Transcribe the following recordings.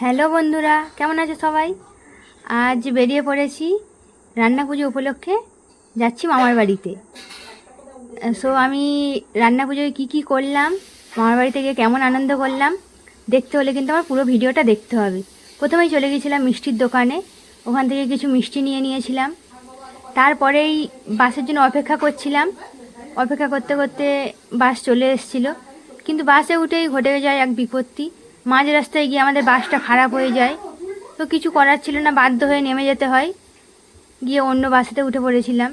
Hello বন্ধুরা, কেমন আছো সবাই? আজ বেরিয়ে পড়েছি রান্না পুজো উপলক্ষে, যাচ্ছি মামার বাড়িতে। আমি রান্না পুজোয় কী করলাম, মামার বাড়িতে গিয়ে কেমন আনন্দ করলাম, দেখতে হলে কিন্তু আমার পুরো ভিডিওটা দেখতে হবে। প্রথমেই চলে গেছিলাম মিষ্টির দোকানে, ওখান থেকে কিছু মিষ্টি নিয়ে নিয়েছিলাম। তারপরেই বাসের জন্য অপেক্ষা করছিলাম। অপেক্ষা করতে করতে বাস চলে এসেছিলো, কিন্তু বাসে উঠেই ঘটে যায় এক বিপত্তি। মাঝ রাস্তায় গিয়ে আমাদের বাসটা খারাপ হয়ে যায়। তো কিছু করার ছিল না, বাধ্য হয়ে নেমে যেতে হয়। গিয়ে অন্য বাসেতে উঠে পড়েছিলাম।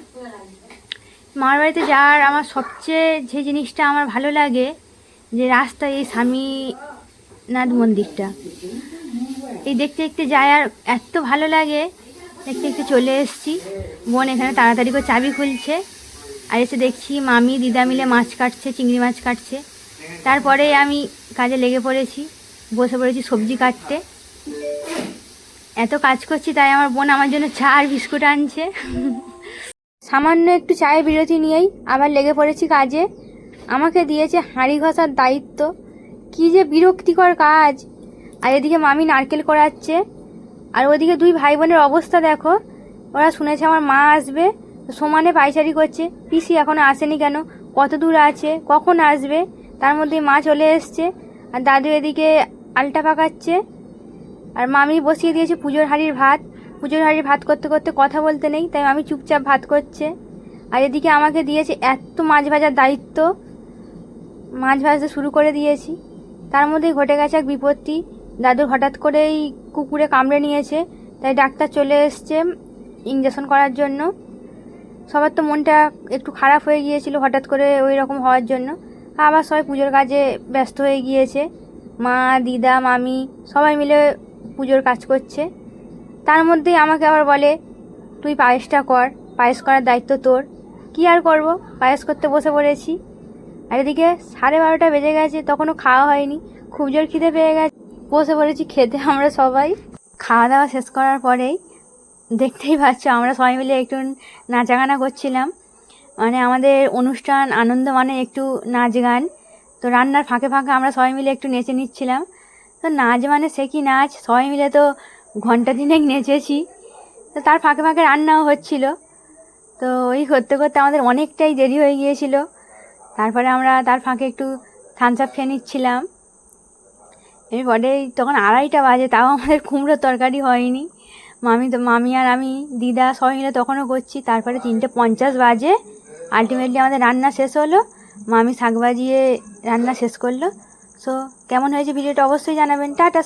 মামার বাড়িতে যাওয়ার আমার সবচেয়ে যে জিনিসটা আমার ভালো লাগে, যে রাস্তায় এই স্বামীনাথ মন্দিরটা এই দেখতে দেখতে যায়, আর এত ভালো লাগে। দেখতে দেখতে চলে এসেছি। বোন এখানে তাড়াতাড়ি করে চাবি খুলছে, আর এসে দেখছি মামি দিদা মিলে মাছ কাটছে, চিংড়ি মাছ কাটছে। তারপরে আমি কাজে লেগে পড়েছি, বসে পড়েছি সবজি কাটতে। এত কাজ করছি, তাই আমার বোন আমার জন্য চা আর বিস্কুট আনছে। সামান্য একটু চায়ের বিরতি নিয়েই আবার লেগে পড়েছি কাজে। আমাকে দিয়েছে হাঁড়ি ঘষার দায়িত্ব। কী যে বিরক্তিকর কাজ! আর এদিকে মামি নারকেল করাচ্ছে, আর ওদিকে দুই ভাই বোনের অবস্থা দেখো। ওরা শুনেছে আমার মা আসবে, সমানে পাইচারি করছে। পিসি এখনো আসেনি কেন, কত দূর আছে, কখন আসবে? তার মধ্যে মা চলে এসছে, আর দাদু এদিকে আলটা পাকাচ্ছে। আর মামি বসিয়ে দিয়েছে পুজোর হাঁড়ির ভাত। পুজোর হাঁড়ির ভাত করতে করতে কথা বলতে নেই, তাই মামি চুপচাপ ভাত করছে। আর এদিকে আমাকে দিয়েছে এত মাছ ভাজার দায়িত্ব। মাছ ভাজতে শুরু করে দিয়েছি। তার মধ্যেই ঘটে গেছে এক বিপত্তি। দাদুর হঠাৎ করেই কুকুরে কামড়ে নিয়েছে, তাই ডাক্তার চলে এসছে ইঞ্জেকশন করার জন্য। সবার তো মনটা একটু খারাপ হয়ে গিয়েছিল হঠাৎ করে ওই রকম হওয়ার জন্য। আবার সবাই পুজোর কাজে ব্যস্ত হয়ে গিয়েছে। মা, দিদা, মামি সবাই মিলে পুজোর কাজ করছে। তার মধ্যেই আমাকে আবার বলে, তুই পায়েসটা কর, পায়েস করার দায়িত্ব তোর। কী আর করব, পায়েস করতে বসে পড়েছি। আর এদিকে 12:30 বেজে গেছে, তখনও খাওয়া হয়নি। খুব জোর খিদে পেয়ে গেছে, বসে পড়েছি খেতে আমরা সবাই। খাওয়া দাওয়া শেষ করার পরেই দেখতেই পাচ্ছ আমরা সবাই মিলে একটু নাচাগানা করছিলাম। মানে আমাদের অনুষ্ঠান আনন্দ মানে একটু নাচ গান। তো রান্নার ফাঁকে ফাঁকে আমরা সবাই মিলে একটু নেচে নিচ্ছিলাম। তো নাচ মানে সে কি নাচ, সবাই মিলে তো ঘন্টা দিনেক নেচেছি। তো তার ফাঁকে ফাঁকে রান্নাও হচ্ছিল। তো ওই করতে করতে আমাদের অনেকটাই দেরি হয়ে গিয়েছিল। তারপরে আমরা তার ফাঁকে একটু থামস আপ খেয়ে নিচ্ছিলাম। এরপরেই তখন 2:30 বাজে, তাও আমাদের কুমড়োর তরকারি হয়নি। মামি আর আমি, দিদা সবাই মিলে তখনও করছি। তারপরে 3:50 বাজে আলটিমেটলি আমাদের রান্না শেষ হলো। মামি শাক ভাজিয়ে রান্না শেষ করলো। কেমন হয়েছে ভিডিওটা অবশ্যই জানাবেন। টাটা।